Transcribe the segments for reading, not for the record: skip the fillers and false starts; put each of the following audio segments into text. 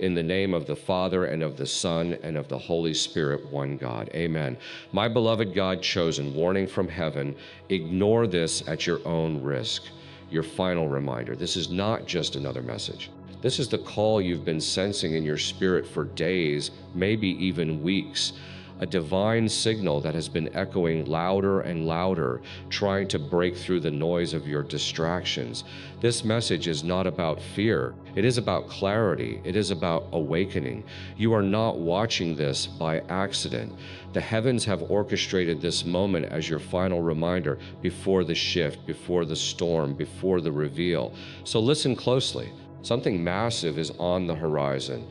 In the name of the Father, and of the Son, and of the Holy Spirit, one God. Amen. My beloved God chosen, warning from heaven, ignore this at your own risk. Your final reminder. This is not just another message. This is the call you've been sensing in your spirit for days, maybe even weeks. A divine signal that has been echoing louder and louder, trying to break through the noise of your distractions. This message is not about fear. It is about clarity. It is about awakening. You are not watching this by accident. The heavens have orchestrated this moment as your final reminder before the shift, before the storm, before the reveal. So listen closely. Something massive is on the horizon.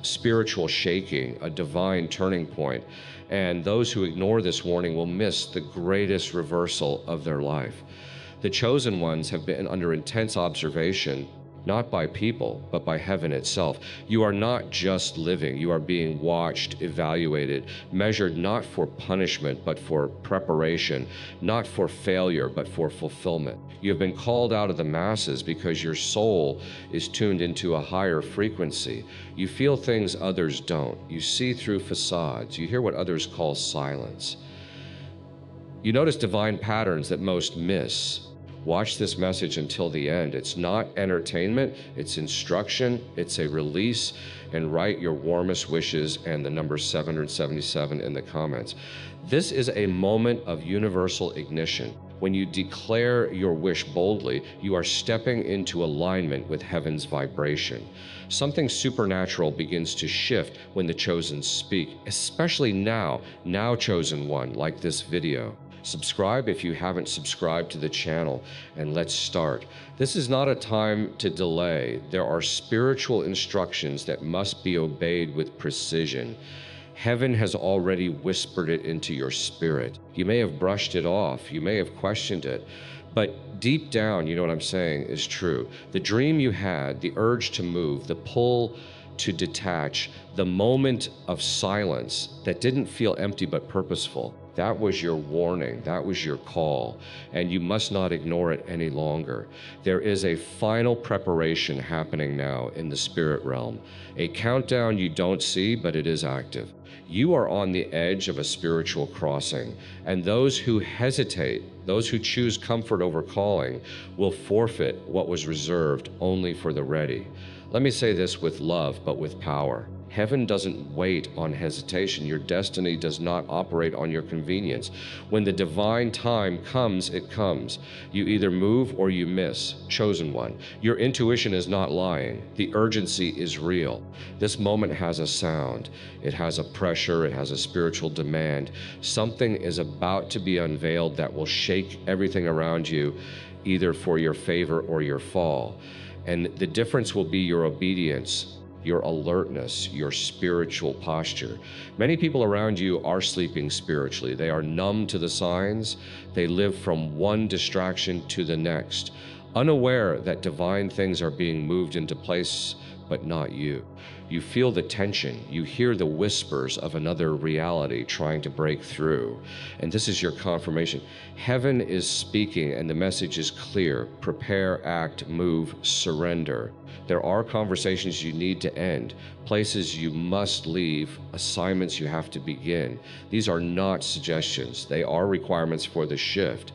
Spiritual shaking, a divine turning point, and those who ignore this warning will miss the greatest reversal of their life. The chosen ones have been under intense observation, not by people, but by heaven itself. You are not just living, you are being watched, evaluated, measured not for punishment, but for preparation, not for failure, but for fulfillment. You have been called out of the masses because your soul is tuned into a higher frequency. You feel things others don't. You see through facades. You hear what others call silence. You notice divine patterns that most miss. Watch this message until the end. It's not entertainment, it's instruction, it's a release, and write your warmest wishes and the number 777 in the comments. This is a moment of universal ignition. When you declare your wish boldly, you are stepping into alignment with heaven's vibration. Something supernatural begins to shift when the chosen speak, especially now, chosen one, like this video. Subscribe if you haven't subscribed to the channel, and let's start. This is not a time to delay. There are spiritual instructions that must be obeyed with precision. Heaven has already whispered it into your spirit. You may have brushed it off, you may have questioned it, but deep down, you know what I'm saying is true. The dream you had, the urge to move, the pull to detach, the moment of silence that didn't feel empty but purposeful, that was your warning, that was your call, and you must not ignore it any longer. There is a final preparation happening now in the spirit realm, a countdown you don't see, but it is active. You are on the edge of a spiritual crossing, and those who hesitate, those who choose comfort over calling, will forfeit what was reserved only for the ready. Let me say this with love, but with power. Heaven doesn't wait on hesitation. Your destiny does not operate on your convenience. When the divine time comes, it comes. You either move or you miss. Chosen one. Your intuition is not lying. The urgency is real. This moment has a sound. It has a pressure. It has a spiritual demand. Something is about to be unveiled that will shake everything around you, either for your favor or your fall. And the difference will be your obedience, your alertness, your spiritual posture. Many people around you are sleeping spiritually. They are numb to the signs. They live from one distraction to the next, unaware that divine things are being moved into place, but not you. You feel the tension. You hear the whispers of another reality trying to break through. And this is your confirmation. Heaven is speaking, and the message is clear. Prepare, act, move, surrender. There are conversations you need to end, places you must leave, assignments you have to begin. These are not suggestions. They are requirements for the shift.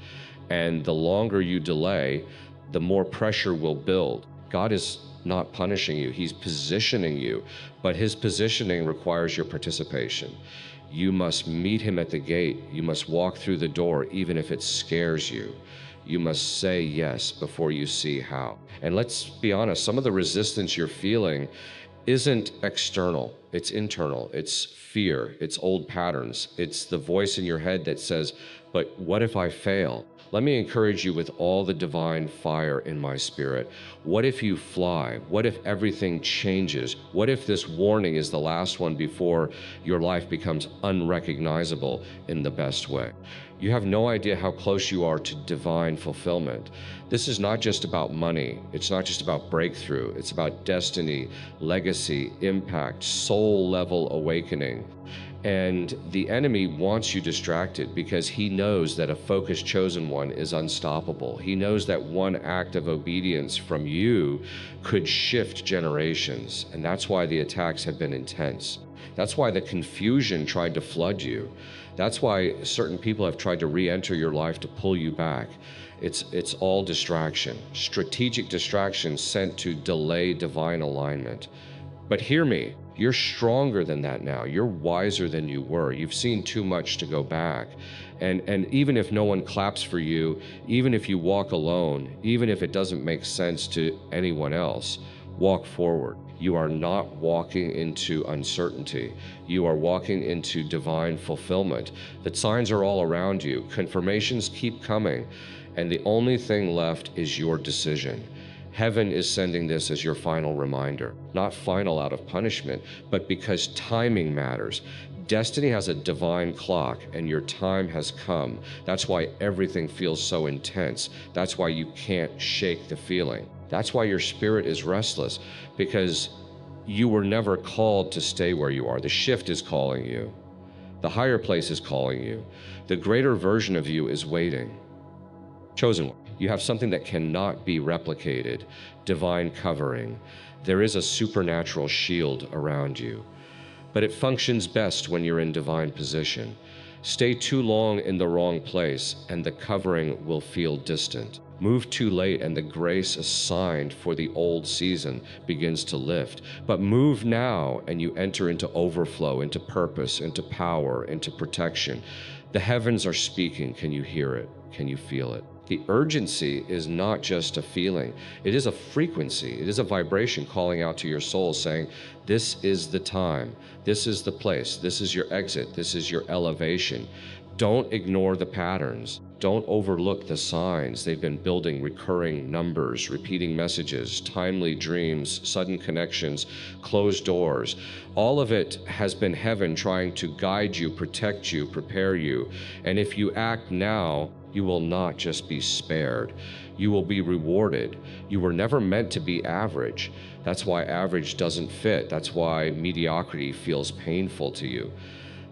And the longer you delay, the more pressure will build. God is not punishing you. He's positioning you, but his positioning requires your participation. You must meet him at the gate. You must walk through the door, even if it scares you. You must say yes before you see how. And let's be honest, some of the resistance you're feeling isn't external, it's internal. It's fear, it's old patterns. It's the voice in your head that says, but what if I fail? Let me encourage you with all the divine fire in my spirit. What if you fly? What if everything changes? What if this warning is the last one before your life becomes unrecognizable in the best way? You have no idea how close you are to divine fulfillment. This is not just about money. It's not just about breakthrough. It's about destiny, legacy, impact, soul level awakening. And the enemy wants you distracted because he knows that a focused chosen one is unstoppable. He knows that one act of obedience from you could shift generations. And that's why the attacks have been intense. That's why the confusion tried to flood you. That's why certain people have tried to re-enter your life to pull you back. It's all distraction, strategic distraction sent to delay divine alignment. But hear me, you're stronger than that now. You're wiser than you were. You've seen too much to go back. And even if no one claps for you, even if you walk alone, even if it doesn't make sense to anyone else, walk forward. You are not walking into uncertainty. You are walking into divine fulfillment. The signs are all around you. Confirmations keep coming. And the only thing left is your decision. Heaven is sending this as your final reminder, not final out of punishment, but because timing matters. Destiny has a divine clock, and your time has come. That's why everything feels so intense. That's why you can't shake the feeling. That's why your spirit is restless, because you were never called to stay where you are. The shift is calling you. The higher place is calling you. The greater version of you is waiting. Chosen one. You have something that cannot be replicated, divine covering. There is a supernatural shield around you, but it functions best when you're in divine position. Stay too long in the wrong place and the covering will feel distant. Move too late and the grace assigned for the old season begins to lift. But move now and you enter into overflow, into purpose, into power, into protection. The heavens are speaking. Can you hear it? Can you feel it? The urgency is not just a feeling. It is a frequency. It is a vibration calling out to your soul saying, this is the time. This is the place. This is your exit. This is your elevation. Don't ignore the patterns. Don't overlook the signs. They've been building recurring numbers, repeating messages, timely dreams, sudden connections, closed doors. All of it has been heaven trying to guide you, protect you, prepare you. And if you act now, you will not just be spared. You will be rewarded. You were never meant to be average. That's why average doesn't fit. That's why mediocrity feels painful to you.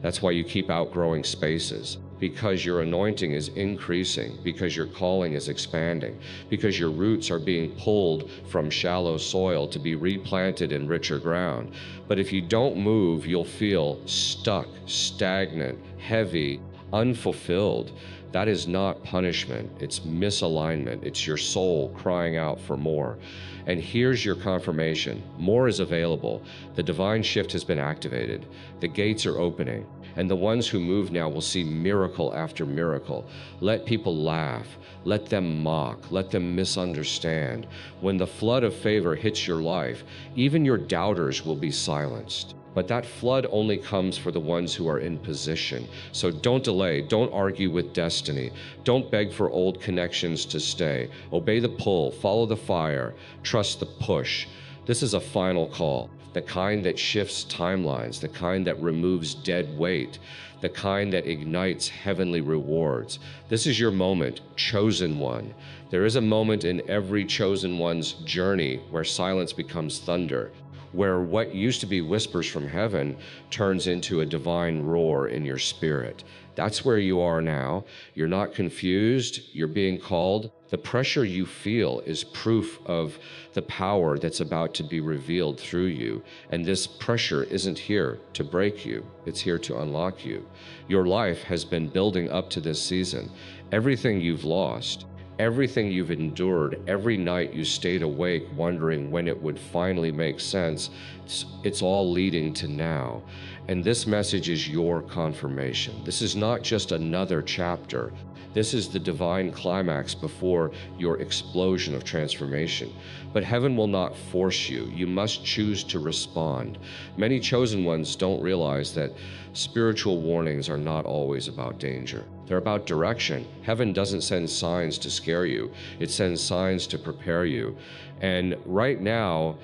That's why you keep outgrowing spaces. Because your anointing is increasing, because your calling is expanding, because your roots are being pulled from shallow soil to be replanted in richer ground. But if you don't move, you'll feel stuck, stagnant, heavy, unfulfilled. That is not punishment. It's misalignment. It's your soul crying out for more. And here's your confirmation. More is available. The divine shift has been activated. The gates are opening. And the ones who move now will see miracle after miracle. Let people laugh. Let them mock. Let them misunderstand. When the flood of favor hits your life, even your doubters will be silenced. But that flood only comes for the ones who are in position. So don't delay. Don't argue with destiny. Don't beg for old connections to stay. Obey the pull. Follow the fire. Trust the push. This is a final call. The kind that shifts timelines. The kind that removes dead weight. The kind that ignites heavenly rewards. This is your moment, chosen one. There is a moment in every chosen one's journey where silence becomes thunder, where what used to be whispers from heaven turns into a divine roar in your spirit. That's where you are now. You're not confused. You're being called. The pressure you feel is proof of the power that's about to be revealed through you. And this pressure isn't here to break you. It's here to unlock you. Your life has been building up to this season. Everything you've lost, everything you've endured, every night you stayed awake wondering when it would finally make sense, it's all leading to now. And this message is your confirmation. This is not just another chapter. This is the divine climax before your explosion of transformation. But heaven will not force you. You must choose to respond. Many chosen ones don't realize that spiritual warnings are not always about danger. They're about direction. Heaven doesn't send signs to scare you. It sends signs to prepare you. And right now,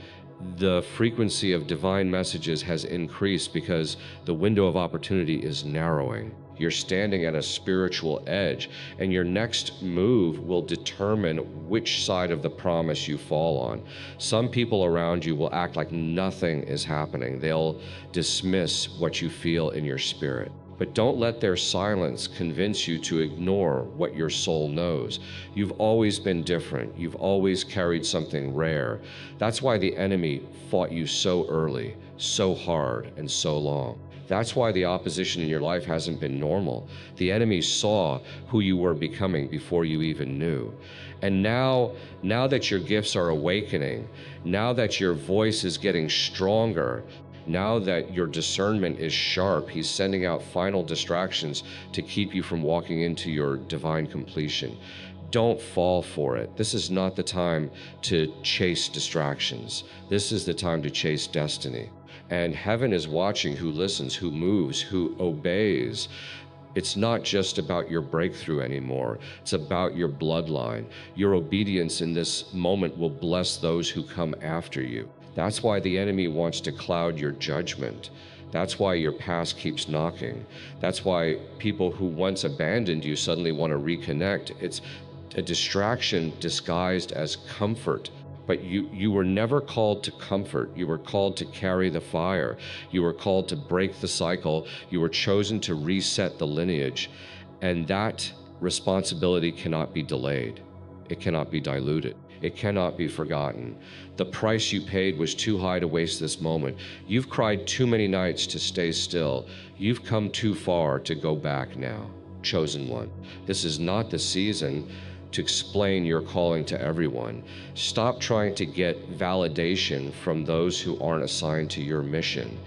the frequency of divine messages has increased because the window of opportunity is narrowing. You're standing at a spiritual edge, and your next move will determine which side of the promise you fall on. Some people around you will act like nothing is happening. They'll dismiss what you feel in your spirit. But don't let their silence convince you to ignore what your soul knows. You've always been different. You've always carried something rare. That's why the enemy fought you so early, so hard, and so long. That's why the opposition in your life hasn't been normal. The enemy saw who you were becoming before you even knew. And now that your gifts are awakening, now that your voice is getting stronger, now that your discernment is sharp, he's sending out final distractions to keep you from walking into your divine completion. Don't fall for it. This is not the time to chase distractions. This is the time to chase destiny. And heaven is watching who listens, who moves, who obeys. It's not just about your breakthrough anymore. It's about your bloodline. Your obedience in this moment will bless those who come after you. That's why the enemy wants to cloud your judgment. That's why your past keeps knocking. That's why people who once abandoned you suddenly want to reconnect. It's a distraction disguised as comfort. But you were never called to comfort. You were called to carry the fire. You were called to break the cycle. You were chosen to reset the lineage. And that responsibility cannot be delayed. It cannot be diluted. It cannot be forgotten. The price you paid was too high to waste this moment. You've cried too many nights to stay still. You've come too far to go back now. Chosen one. This is not the season to explain your calling to everyone. Stop trying to get validation from those who aren't assigned to your mission.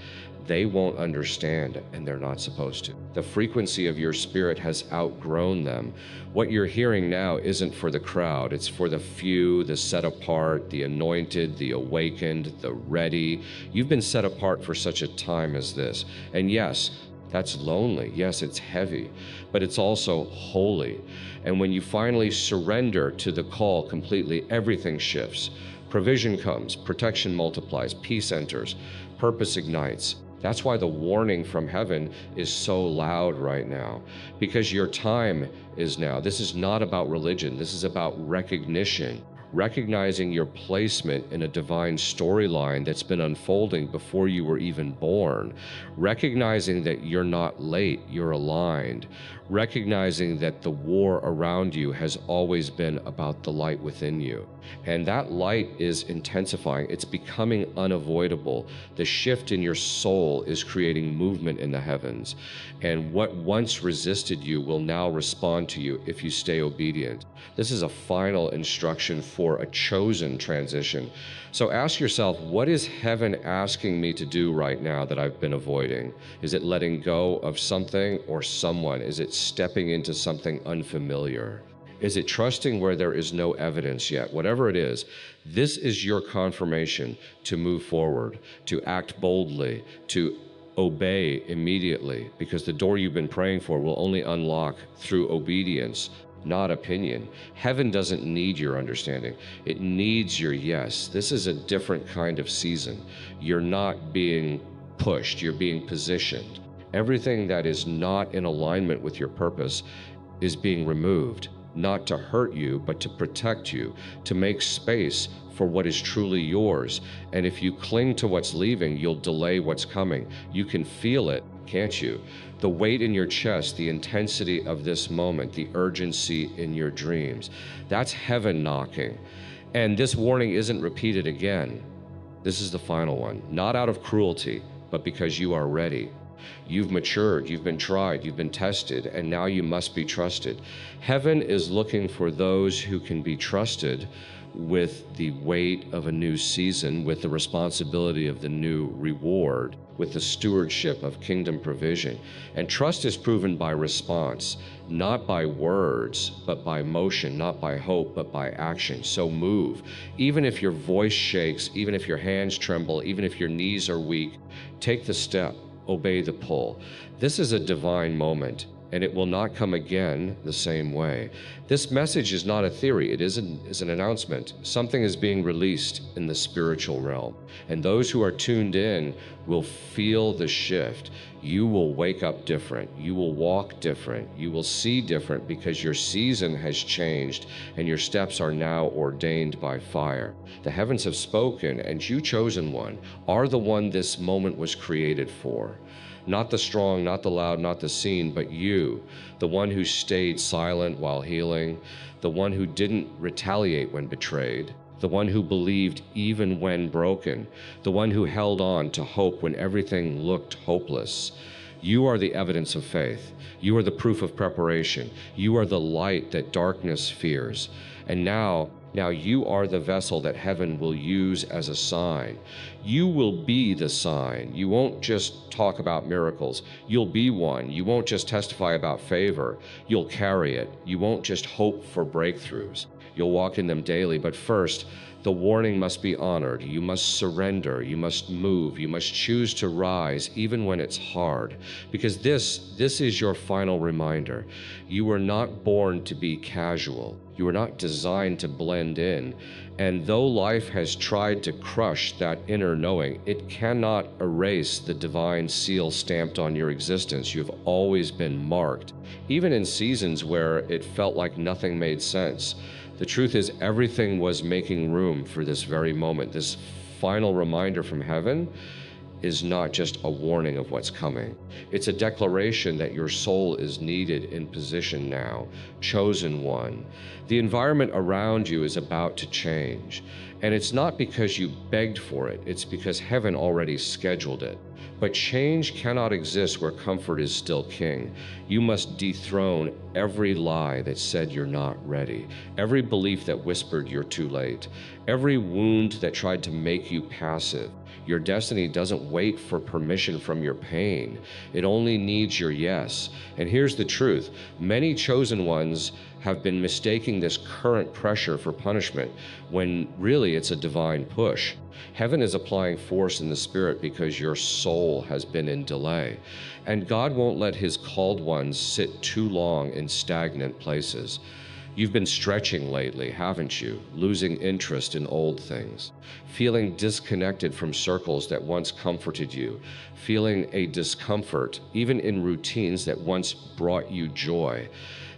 They won't understand, and they're not supposed to. The frequency of your spirit has outgrown them. What you're hearing now isn't for the crowd. It's for the few, the set apart, the anointed, the awakened, the ready. You've been set apart for such a time as this. And yes, that's lonely. Yes, it's heavy, but it's also holy. And when you finally surrender to the call completely, everything shifts. Provision comes, protection multiplies, peace enters, purpose ignites. That's why the warning from heaven is so loud right now, because your time is now. This is not about religion. This is about recognition. Recognizing your placement in a divine storyline that's been unfolding before you were even born. Recognizing that you're not late, you're aligned. Recognizing that the war around you has always been about the light within you. And that light is intensifying. It's becoming unavoidable. The shift in your soul is creating movement in the heavens. And what once resisted you will now respond to you if you stay obedient. This is a final instruction for a chosen transition. So ask yourself, what is heaven asking me to do right now that I've been avoiding? Is it letting go of something or someone? Is it stepping into something unfamiliar? Is it trusting where there is no evidence yet? Whatever it is, this is your confirmation to move forward, to act boldly, to obey immediately, because the door you've been praying for will only unlock through obedience, not opinion. Heaven doesn't need your understanding. It needs your yes. This is a different kind of season. You're not being pushed, you're being positioned. Everything that is not in alignment with your purpose is being removed, not to hurt you, but to protect you, to make space for what is truly yours. And if you cling to what's leaving, you'll delay what's coming. You can feel it, can't you? The weight in your chest, the intensity of this moment, the urgency in your dreams. That's heaven knocking. And this warning isn't repeated again. This is the final one, not out of cruelty, but because you are ready. You've matured, you've been tried, you've been tested, and now you must be trusted. Heaven is looking for those who can be trusted with the weight of a new season, with the responsibility of the new reward, with the stewardship of kingdom provision. And trust is proven by response, not by words, but by motion, not by hope, but by action. So move. Even if your voice shakes, even if your hands tremble, even if your knees are weak, take the step, obey the pull. This is a divine moment, and it will not come again the same way. This message is not a theory, it is an announcement. Something is being released in the spiritual realm, and those who are tuned in will feel the shift. You will wake up different, you will walk different, you will see different, because your season has changed and your steps are now ordained by fire. The heavens have spoken, and you, chosen one, are the one this moment was created for. Not the strong, not the loud, not the seen, but you, the one who stayed silent while healing, the one who didn't retaliate when betrayed, the one who believed even when broken, the one who held on to hope when everything looked hopeless. You are the evidence of faith. You are the proof of preparation. You are the light that darkness fears. And now you are the vessel that heaven will use as a sign. You will be the sign. You won't just talk about miracles. You'll be one. You won't just testify about favor. You'll carry it. You won't just hope for breakthroughs. You'll walk in them daily. But first, the warning must be honored. You must surrender. You must move. You must choose to rise even when it's hard. Because this is your final reminder. You were not born to be casual. You were not designed to blend in. And though life has tried to crush that inner knowing, it cannot erase the divine seal stamped on your existence. You've always been marked, even in seasons where it felt like nothing made sense. The truth is, everything was making room for this very moment. This final reminder from heaven is not just a warning of what's coming. It's a declaration that your soul is needed in position now, chosen one. The environment around you is about to change. And it's not because you begged for it, it's because heaven already scheduled it. But change cannot exist where comfort is still king. You must dethrone every lie that said you're not ready, every belief that whispered you're too late, every wound that tried to make you passive. Your destiny doesn't wait for permission from your pain. It only needs your yes. And here's the truth. Many chosen ones have been mistaking this current pressure for punishment when really it's a divine push. Heaven is applying force in the spirit because your soul has been in delay. And God won't let his called ones sit too long in stagnant places. You've been stretching lately, haven't you? Losing interest in old things, feeling disconnected from circles that once comforted you, feeling a discomfort even in routines that once brought you joy.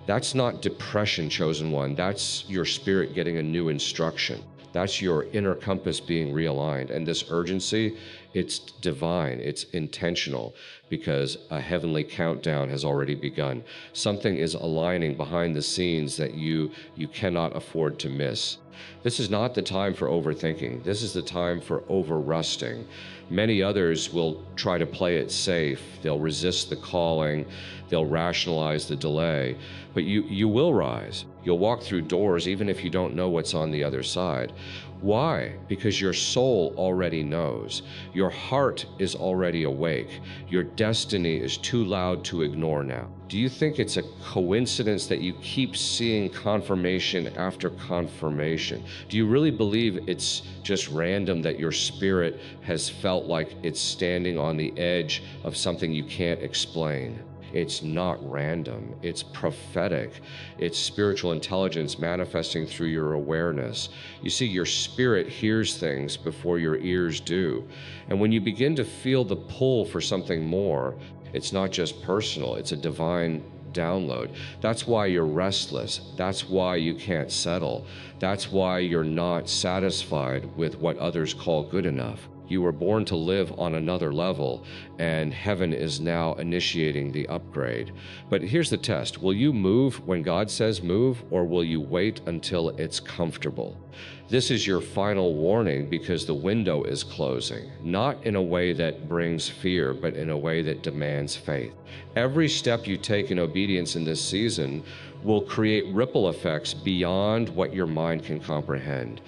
That's not depression, chosen one. That's your spirit getting a new instruction. That's your inner compass being realigned. And this urgency, it's divine, it's intentional, because a heavenly countdown has already begun. Something is aligning behind the scenes that you cannot afford to miss. This is not the time for overthinking. This is the time for over-rusting. Many others will try to play it safe. They'll resist the calling. They'll rationalize the delay. But you will rise. You'll walk through doors even if you don't know what's on the other side. Why? Because your soul already knows. Your heart is already awake. Your destiny is too loud to ignore now. Do you think it's a coincidence that you keep seeing confirmation after confirmation? Do you really believe it's just random that your spirit has felt like it's standing on the edge of something you can't explain? It's not random. It's prophetic. It's spiritual intelligence manifesting through your awareness. You see, your spirit hears things before your ears do. And when you begin to feel the pull for something more, it's not just personal, it's a divine download. That's why you're restless. That's why you can't settle. That's why you're not satisfied with what others call good enough. You were born to live on another level, and heaven is now initiating the upgrade. But here's the test. Will you move when God says move, or will you wait until it's comfortable? This is your final warning because the window is closing, not in a way that brings fear, but in a way that demands faith. Every step you take in obedience in this season will create ripple effects beyond what your mind can comprehend.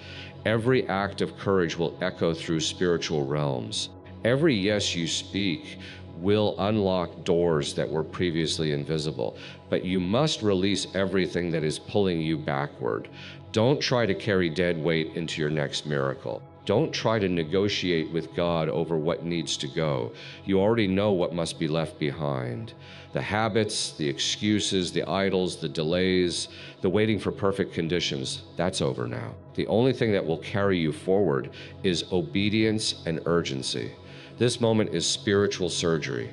Every act of courage will echo through spiritual realms. Every yes you speak will unlock doors that were previously invisible. But you must release everything that is pulling you backward. Don't try to carry dead weight into your next miracle. Don't try to negotiate with God over what needs to go. You already know what must be left behind. The habits, the excuses, the idols, the delays, the waiting for perfect conditions, that's over now. The only thing that will carry you forward is obedience and urgency. This moment is spiritual surgery.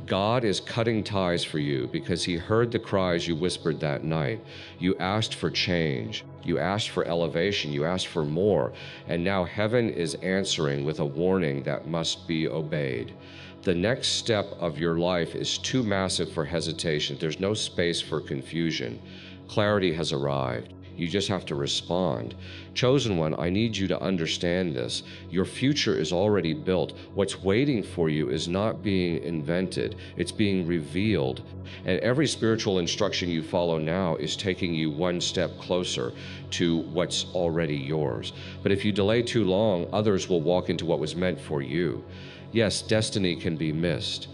God is cutting ties for you because He heard the cries you whispered that night. You asked for change. You asked for elevation. You asked for more. And now heaven is answering with a warning that must be obeyed. The next step of your life is too massive for hesitation. There's no space for confusion. Clarity has arrived. You just have to respond. Chosen one, I need you to understand this. Your future is already built. What's waiting for you is not being invented. It's being revealed. And every spiritual instruction you follow now is taking you one step closer to what's already yours. But if you delay too long, others will walk into what was meant for you. Yes, destiny can be missed.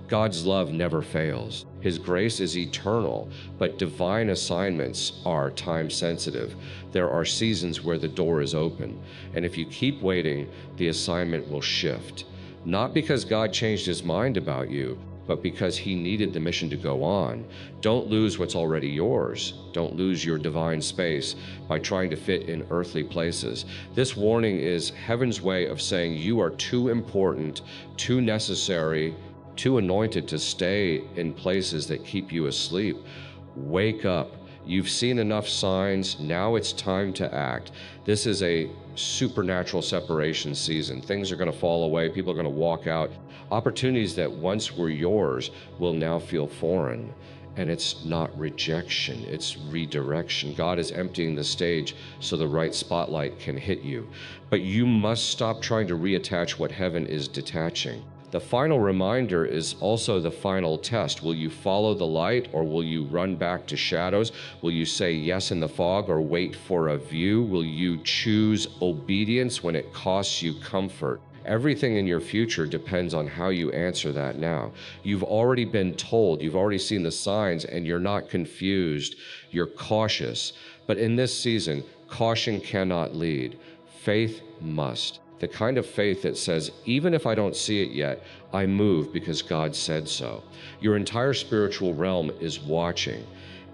God's love never fails. His grace is eternal, but divine assignments are time sensitive. There are seasons where the door is open, and if you keep waiting, the assignment will shift. Not because God changed His mind about you, but because He needed the mission to go on. Don't lose what's already yours. Don't lose your divine space by trying to fit in earthly places. This warning is heaven's way of saying you are too important, too necessary, too anointed to stay in places that keep you asleep. Wake up. You've seen enough signs. Now it's time to act. This is a supernatural separation season. Things are going to fall away. People are going to walk out. Opportunities that once were yours will now feel foreign. And it's not rejection, it's redirection. God is emptying the stage so the right spotlight can hit you. But you must stop trying to reattach what heaven is detaching. The final reminder is also the final test. Will you follow the light, or will you run back to shadows? Will you say yes in the fog or wait for a view? Will you choose obedience when it costs you comfort? Everything in your future depends on how you answer that now. You've already been told, you've already seen the signs, and you're not confused. You're cautious. But in this season, caution cannot lead. Faith must. The kind of faith that says, even if I don't see it yet, I move because God said so. Your entire spiritual realm is watching.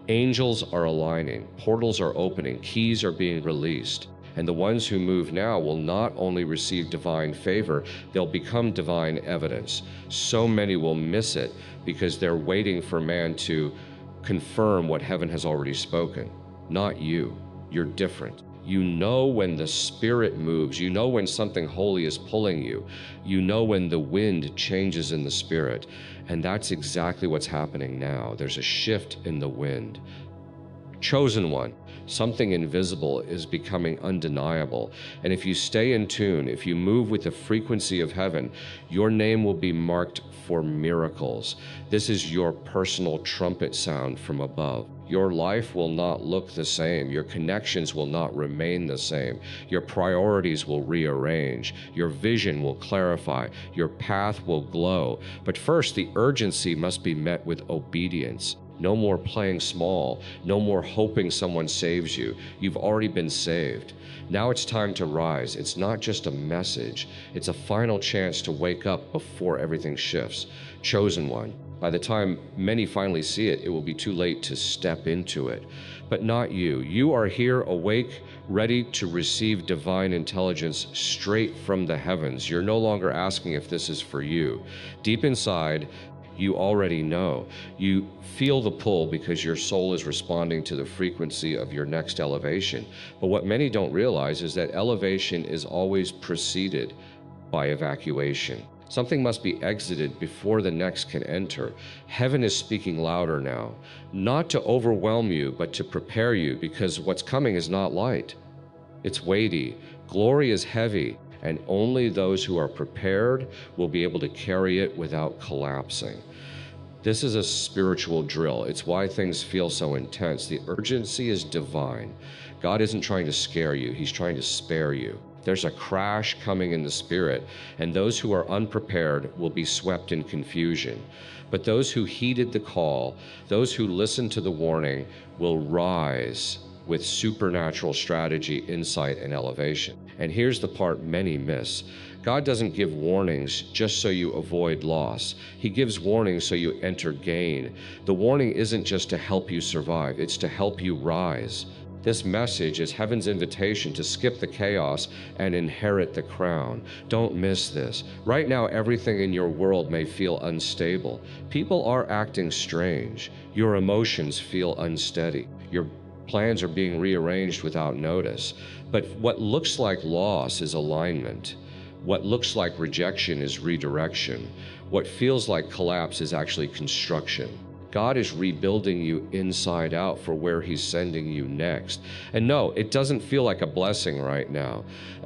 Angels are aligning, portals are opening, keys are being released. And the ones who move now will not only receive divine favor, they'll become divine evidence. So many will miss it because they're waiting for man to confirm what heaven has already spoken. Not you. You're different. You know when the Spirit moves. You know when something holy is pulling you. You know when the wind changes in the Spirit. And that's exactly what's happening now. There's a shift in the wind. Chosen one, something invisible is becoming undeniable. And if you stay in tune, if you move with the frequency of heaven, your name will be marked for miracles. This is your personal trumpet sound from above. Your life will not look the same. Your connections will not remain the same. Your priorities will rearrange. Your vision will clarify. Your path will glow. But first, the urgency must be met with obedience. No more playing small. No more hoping someone saves you. You've already been saved. Now it's time to rise. It's not just a message. It's a final chance to wake up before everything shifts. Chosen one. By the time many finally see it, it will be too late to step into it. But not you. You are here awake, ready to receive divine intelligence straight from the heavens. You're no longer asking if this is for you. Deep inside, you already know. You feel the pull because your soul is responding to the frequency of your next elevation. But what many don't realize is that elevation is always preceded by evacuation. Something must be exited before the next can enter. Heaven is speaking louder now, not to overwhelm you, but to prepare you, because what's coming is not light. It's weighty. Glory is heavy. And only those who are prepared will be able to carry it without collapsing. This is a spiritual drill. It's why things feel so intense. The urgency is divine. God isn't trying to scare you. He's trying to spare you. There's a crash coming in the spirit, and those who are unprepared will be swept in confusion. But those who heeded the call, those who listened to the warning, will rise with supernatural strategy, insight, and elevation. And here's the part many miss. God doesn't give warnings just so you avoid loss. He gives warnings so you enter gain. The warning isn't just to help you survive, it's to help you rise. This message is heaven's invitation to skip the chaos and inherit the crown. Don't miss this. Right now, everything in your world may feel unstable. People are acting strange. Your emotions feel unsteady. Your plans are being rearranged without notice. But what looks like loss is alignment. What looks like rejection is redirection. What feels like collapse is actually construction. God is rebuilding you inside out for where He's sending you next. And no, it doesn't feel like a blessing right now,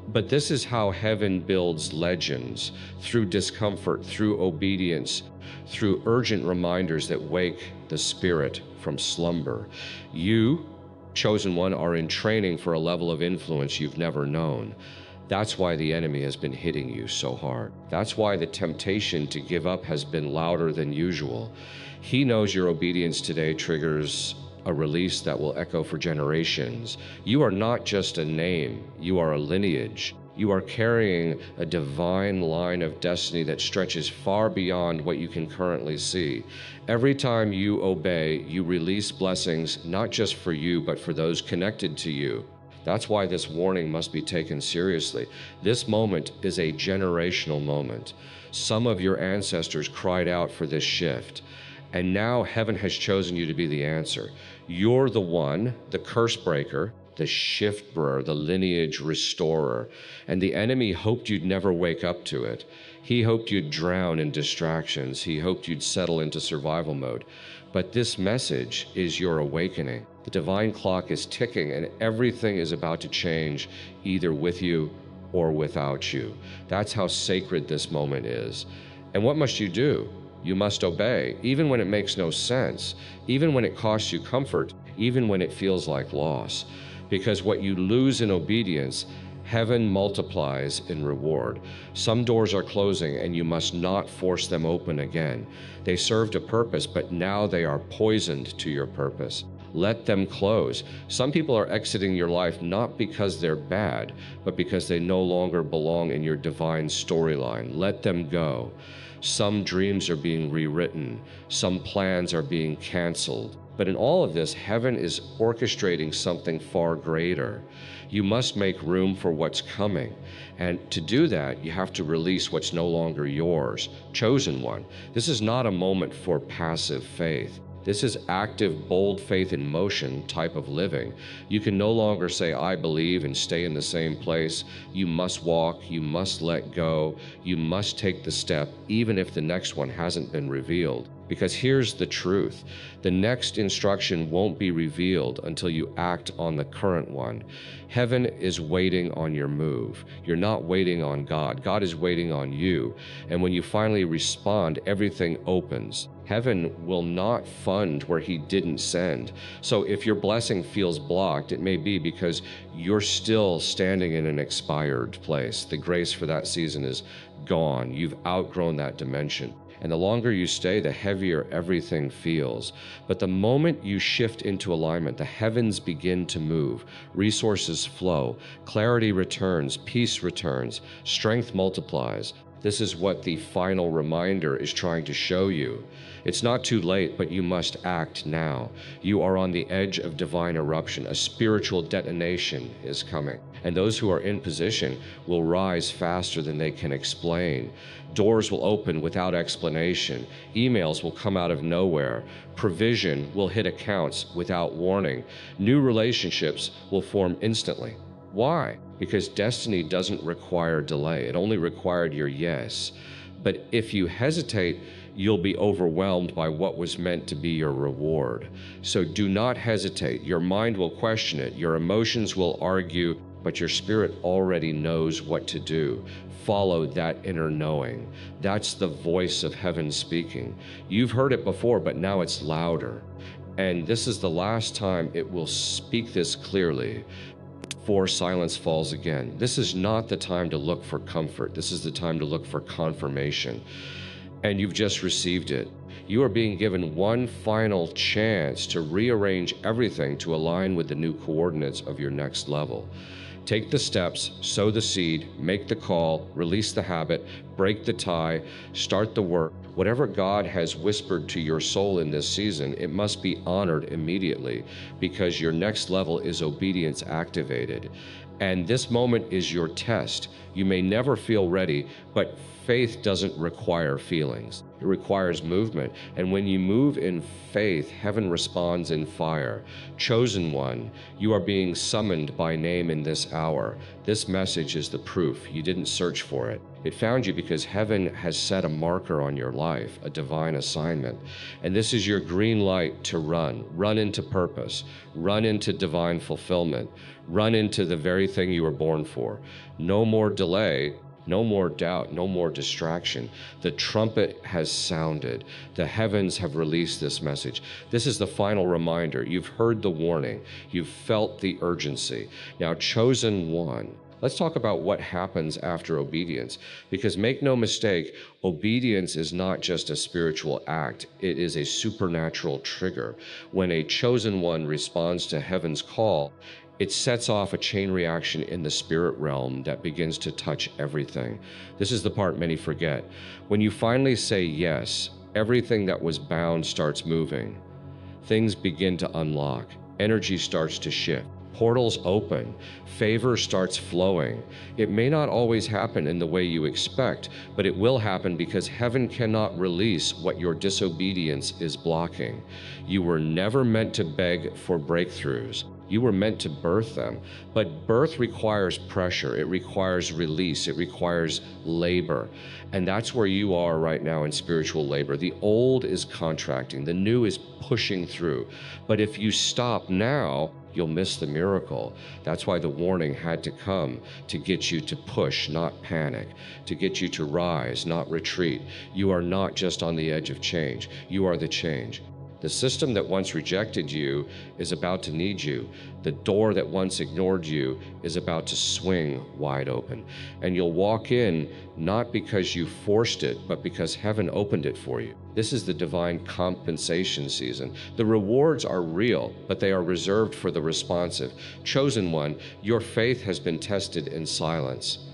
but this is how heaven builds legends, through discomfort, through obedience, through urgent reminders that wake the spirit from slumber. You, chosen one, are in training for a level of influence you've never known. That's why the enemy has been hitting you so hard. That's why the temptation to give up has been louder than usual. He knows your obedience today triggers a release that will echo for generations. You are not just a name, you are a lineage. You are carrying a divine line of destiny that stretches far beyond what you can currently see. Every time you obey, you release blessings, not just for you, but for those connected to you. That's why this warning must be taken seriously. This moment is a generational moment. Some of your ancestors cried out for this shift, and now heaven has chosen you to be the answer. You're the one, the curse breaker, the shift bearer, the lineage restorer, and the enemy hoped you'd never wake up to it. He hoped you'd drown in distractions. He hoped you'd settle into survival mode. But this message is your awakening. The divine clock is ticking, and everything is about to change, either with you or without you. That's how sacred this moment is. And what must you do? You must obey, even when it makes no sense, even when it costs you comfort, even when it feels like loss. Because what you lose in obedience, heaven multiplies in reward. Some doors are closing, and you must not force them open again. They served a purpose, but now they are poisoned to your purpose. Let them close. Some people are exiting your life not because they're bad, but because they no longer belong in your divine storyline. Let them go. Some dreams are being rewritten. Some plans are being canceled. But in all of this, heaven is orchestrating something far greater. You must make room for what's coming. And to do that, you have to release what's no longer yours. Chosen one. This is not a moment for passive faith. This is active, bold faith in motion type of living. You can no longer say, I believe, and stay in the same place. You must walk, you must let go, you must take the step, even if the next one hasn't been revealed. Because here's the truth. The next instruction won't be revealed until you act on the current one. Heaven is waiting on your move. You're not waiting on God. God is waiting on you. And when you finally respond, everything opens. Heaven will not fund where He didn't send. So if your blessing feels blocked, it may be because you're still standing in an expired place. The grace for that season is gone. You've outgrown that dimension. And the longer you stay, the heavier everything feels. But the moment you shift into alignment, the heavens begin to move, resources flow, clarity returns, peace returns, strength multiplies. This is what the final reminder is trying to show you. It's not too late, but you must act now. You are on the edge of divine eruption. A spiritual detonation is coming. And those who are in position will rise faster than they can explain. Doors will open without explanation. Emails will come out of nowhere. Provision will hit accounts without warning. New relationships will form instantly. Why? Because destiny doesn't require delay. It only required your yes. But if you hesitate, you'll be overwhelmed by what was meant to be your reward. So do not hesitate. Your mind will question it. Your emotions will argue, but your spirit already knows what to do. Follow that inner knowing. That's the voice of heaven speaking. You've heard it before, but now it's louder. And this is the last time it will speak this clearly. Before silence falls again. This is not the time to look for comfort. This is the time to look for confirmation. And you've just received it. You are being given one final chance to rearrange everything to align with the new coordinates of your next level. Take the steps, sow the seed, make the call, release the habit, break the tie, start the work. Whatever God has whispered to your soul in this season, it must be honored immediately, because your next level is obedience activated. And this moment is your test. You may never feel ready, but faith doesn't require feelings. It requires movement. And when you move in faith, heaven responds in fire. Chosen one, you are being summoned by name in this hour. This message is the proof. You didn't search for it. It found you because heaven has set a marker on your life, a divine assignment. And this is your green light to run into purpose, run into divine fulfillment, run into the very thing you were born for. No more delay. No more doubt, no more distraction. The trumpet has sounded. The heavens have released this message. This is the final reminder. You've heard the warning. You've felt the urgency. Now, chosen one. Let's talk about what happens after obedience, because make no mistake, obedience is not just a spiritual act. It is a supernatural trigger. When a chosen one responds to heaven's call, it sets off a chain reaction in the spirit realm that begins to touch everything. This is the part many forget. When you finally say yes, everything that was bound starts moving. Things begin to unlock. Energy starts to shift. Portals open. Favor starts flowing. It may not always happen in the way you expect, but it will happen because heaven cannot release what your disobedience is blocking. You were never meant to beg for breakthroughs. You were meant to birth them. But birth requires pressure. It requires release. It requires labor. And that's where you are right now in spiritual labor. The old is contracting. The new is pushing through. But if you stop now, you'll miss the miracle. That's why the warning had to come, to get you to push, not panic, to get you to rise, not retreat. You are not just on the edge of change. You are the change. The system that once rejected you is about to need you. The door that once ignored you is about to swing wide open. And you'll walk in not because you forced it, but because heaven opened it for you. This is the divine compensation season. The rewards are real, but they are reserved for the responsive. Chosen one, your faith has been tested in silence.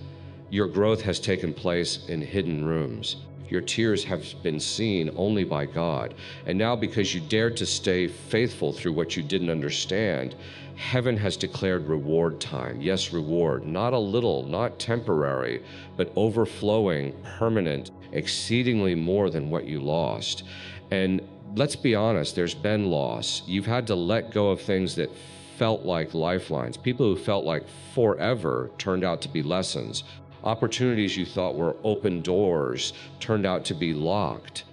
Your growth has taken place in hidden rooms. Your tears have been seen only by God. And now, because you dared to stay faithful through what you didn't understand, heaven has declared reward time. Yes, reward. Not a little, not temporary, but overflowing, permanent, exceedingly more than what you lost. And let's be honest, there's been loss. You've had to let go of things that felt like lifelines. People who felt like forever turned out to be lessons. Opportunities you thought were open doors turned out to be locked.